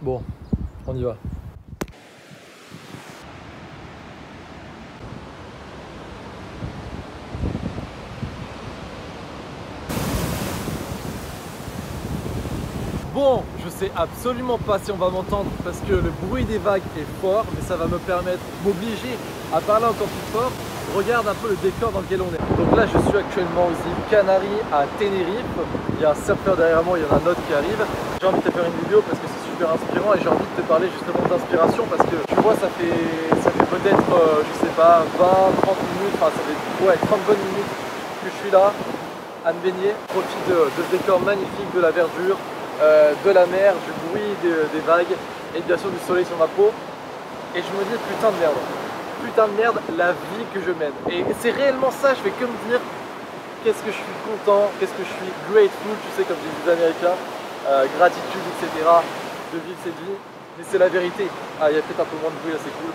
Bon, on y va. Bon, je sais absolument pas si on va m'entendre parce que le bruit des vagues est fort, mais ça va me permettre, m'obliger à parler encore plus fort. Regarde un peu le décor dans lequel on est. Donc là, je suis actuellement aux îles Canaries à Tenerife. Il y a un surfeur derrière moi, il y en a un autre qui arrive. J'ai envie de te faire une vidéo parce que c'est super inspirant et j'ai envie de te parler justement d'inspiration parce que tu vois, ça fait peut-être, je sais pas, 20, 30 minutes, enfin ça fait 30 bonnes minutes que je suis là à me baigner. Je profite de ce décor magnifique, de la verdure, de la mer, du bruit des vagues et bien sûr du soleil sur ma peau. Et je me dis putain de merde, la vie que je mène. Et c'est réellement ça, je fais que me dire qu'est-ce que je suis content, qu'est-ce que je suis grateful, tu sais comme disent les Américains, gratitude, etc. de vivre cette vie. Mais c'est la vérité. Ah, il y a peut-être un peu moins de bruit là, c'est cool.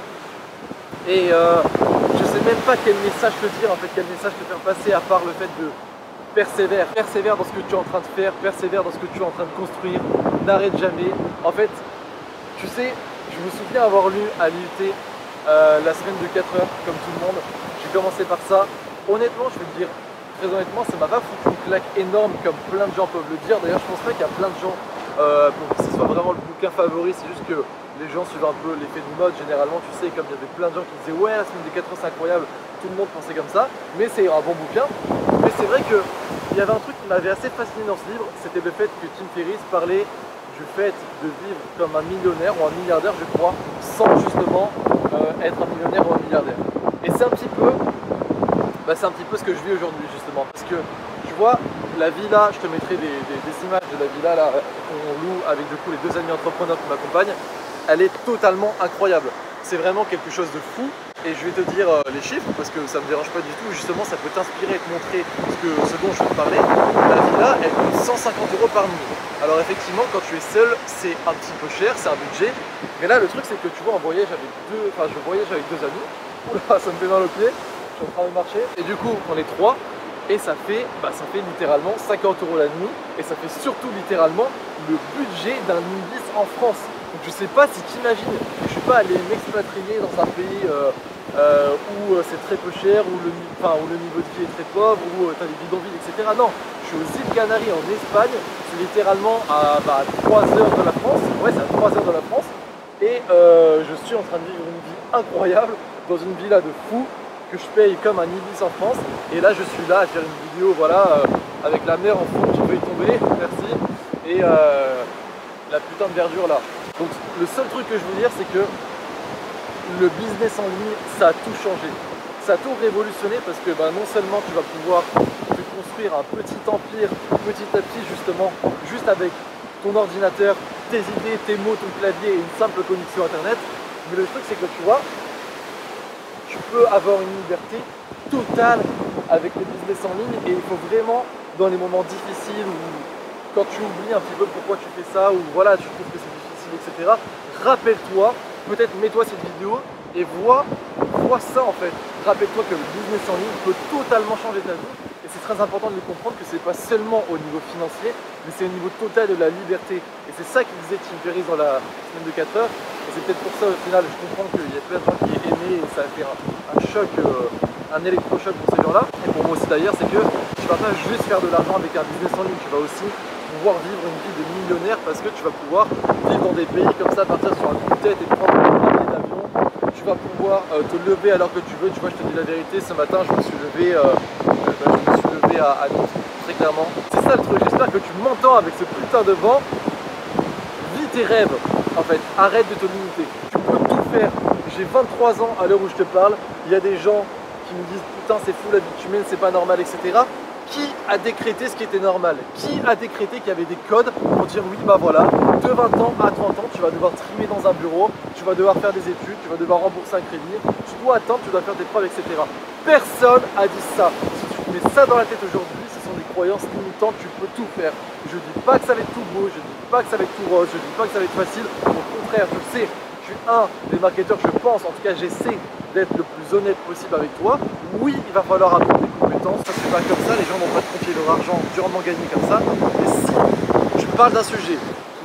Et je sais même pas quel message te dire, en fait, quel message te faire passer à part le fait de persévère dans ce que tu es en train de faire, persévère dans ce que tu es en train de construire, n'arrête jamais. En fait, tu sais, je me souviens avoir lu à l'IUT la semaine de 4 heures, comme tout le monde. J'ai commencé par ça. Honnêtement, je vais te dire, très honnêtement, ça m'a pas foutu une claque énorme comme plein de gens peuvent le dire. D'ailleurs, je pense pas qu'il y a plein de gens pour que ce soit vraiment le bouquin favori. C'est juste que les gens suivent un peu l'effet de mode. Généralement, tu sais, comme il y avait plein de gens qui disaient ouais, la semaine des 4 heures, c'est incroyable. Tout le monde pensait comme ça. Mais c'est un bon bouquin. Mais c'est vrai qu'il y avait un truc qui m'avait assez fasciné dans ce livre. C'était le fait que Tim Ferriss parlait du fait de vivre comme un millionnaire ou un milliardaire, je crois, sans justement être un millionnaire ou un milliardaire. Et c'est un petit peu ce que je vis aujourd'hui justement, parce que tu vois, la villa, je te mettrai des images de la villa là qu'on loue avec du coup les deux amis entrepreneurs qui m'accompagnent, elle est totalement incroyable. C'est vraiment quelque chose de fou. Et je vais te dire les chiffres parce que ça me dérange pas du tout. Justement, ça peut t'inspirer et te montrer ce dont je vais te parler. La villa, elle coûte 150 € par nuit. Alors effectivement, quand tu es seul, c'est un petit peu cher, c'est un budget. Mais là, le truc, c'est que tu vois, je voyage avec deux amis. Oula, ça me fait mal aux pieds. Je suis en train de marcher. Et du coup, on est trois. Et ça fait littéralement 50 € la nuit. Et ça fait surtout littéralement le budget d'un Ibis en France. Donc je sais pas si tu imagines, je suis pas allé m'expatrier dans un pays où c'est très peu cher, où le niveau de vie est très pauvre, où tu as des bidonvilles, etc. Non, je suis aux îles Canaries en Espagne, c'est littéralement à 3 heures de la France, ouais c'est à 3 heures de la France, et je suis en train de vivre une vie incroyable dans une villa de fou que je paye comme un Ibis en France, et là je suis là à faire une vidéo, voilà, avec la mer en fond, tu peux y tomber, merci, et la putain de verdure là. Donc le seul truc que je veux dire, c'est que le business en ligne, ça a tout changé. Ça a tout révolutionné parce que non seulement tu vas pouvoir te construire un petit empire petit à petit justement, juste avec ton ordinateur, tes idées, tes mots, ton clavier et une simple connexion internet, mais le truc c'est que tu vois, tu peux avoir une liberté totale avec le business en ligne et il faut vraiment, dans les moments difficiles ou quand tu oublies un petit peu pourquoi tu fais ça ou voilà, tu trouves que c'est difficile, etc. Rappelle-toi, peut-être mets-toi cette vidéo et vois ça en fait. Rappelle-toi que le business en ligne peut totalement changer ta vie et c'est très important de le comprendre que c'est pas seulement au niveau financier, mais c'est au niveau total de la liberté. Et c'est ça qu'il disait Tim Ferriss dans la semaine de 4 heures. Et c'est peut-être pour ça au final, je comprends qu'il y a plein de gens qui aient aimé et ça a fait un choc, un électrochoc pour ces gens-là. Et pour moi aussi d'ailleurs, c'est que tu vas pas juste faire de l'argent avec un business en ligne, tu vas aussi pouvoir vivre une vie de millionnaire parce que tu vas pouvoir vivre dans des pays comme ça, partir sur un coup de tête et prendre un billet d'avion. Tu vas pouvoir te lever à l'heure que tu veux. Tu vois, je te dis la vérité, ce matin je me suis levé, à Nice, très clairement. C'est ça le truc, j'espère que tu m'entends avec ce putain de vent. Vis tes rêves en fait, arrête de te limiter. Tu peux tout faire. J'ai 23 ans à l'heure où je te parle. Il y a des gens qui me disent putain c'est fou la vie que tu mènes, c'est pas normal, etc. Qui a décrété ce qui était normal? Qui a décrété qu'il y avait des codes pour dire oui bah voilà, de 20 ans à 30 ans tu vas devoir trimer dans un bureau, tu vas devoir faire des études, tu vas devoir rembourser un crédit, tu dois attendre, tu dois faire des preuves, etc. Personne a dit ça. Si tu te mets ça dans la tête aujourd'hui, ce sont des croyances limitantes, tu peux tout faire. Je dis pas que ça va être tout beau, je dis pas que ça va être tout rose, je dis pas que ça va être facile, au contraire, je sais, je suis un des marketeurs, je pense, en tout cas j'essaie d'être le plus honnête possible avec toi. Oui, il va falloir apprendre des compétences, ça c'est pas comme ça, les gens vont pas te confier leur argent durement gagné comme ça, mais si tu parles d'un sujet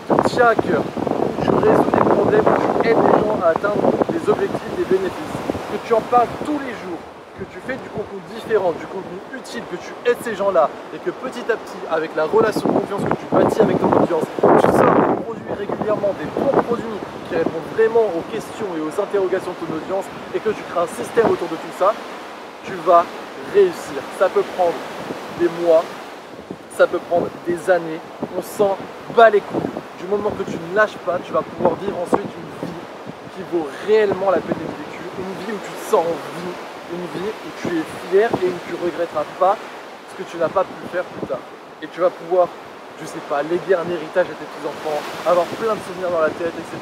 qui te tient à cœur, tu résous des problèmes, tu aides les gens à atteindre des objectifs, des bénéfices, que tu en parles tous les jours, que tu fais du contenu différent, du contenu utile, que tu aides ces gens-là et que petit à petit, avec la relation de confiance que tu bâtis avec ton audience, tu sors des produits régulièrement, des bons produits qui répondent vraiment aux questions et aux interrogations de ton audience et que tu crées un système autour de tout ça, tu vas réussir. Ça peut prendre des mois, ça peut prendre des années, on s'en bat les couilles. Du moment que tu ne lâches pas, tu vas pouvoir vivre ensuite une vie qui vaut réellement la peine d'être vécue, une vie où tu te sens en vie, une vie où tu es fier et où tu ne regretteras pas ce que tu n'as pas pu faire plus tard. Et tu vas pouvoir, je sais pas, léguer un héritage à tes petits-enfants, avoir plein de souvenirs dans la tête, etc.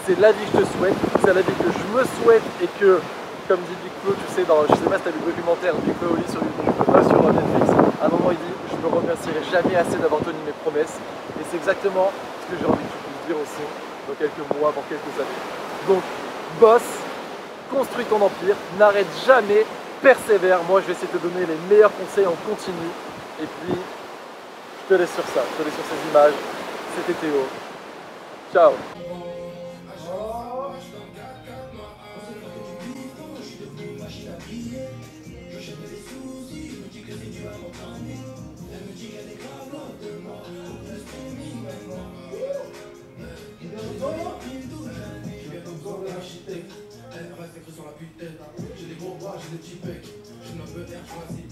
C'est la vie que je te souhaite, c'est la vie que je me souhaite et que, comme dit Big Flo, tu sais, je sais pas si tu as vu le documentaire Big Flo sur YouTube, pas sur Netflix, à un moment il dit « Je me remercierai jamais assez d'avoir tenu mes promesses » et c'est exactement ce que j'ai envie que tu puisses dire aussi dans quelques mois, dans quelques années. Donc, bosse, construis ton empire, n'arrête jamais, persévère. Moi, je vais essayer de te donner les meilleurs conseils en continu. Et puis, je te laisse sur ça, je te laisse sur ces images. C'était Théo. Ciao. J'ai des gros bras, j'ai des petits pecs. Je ne peux faire choisir.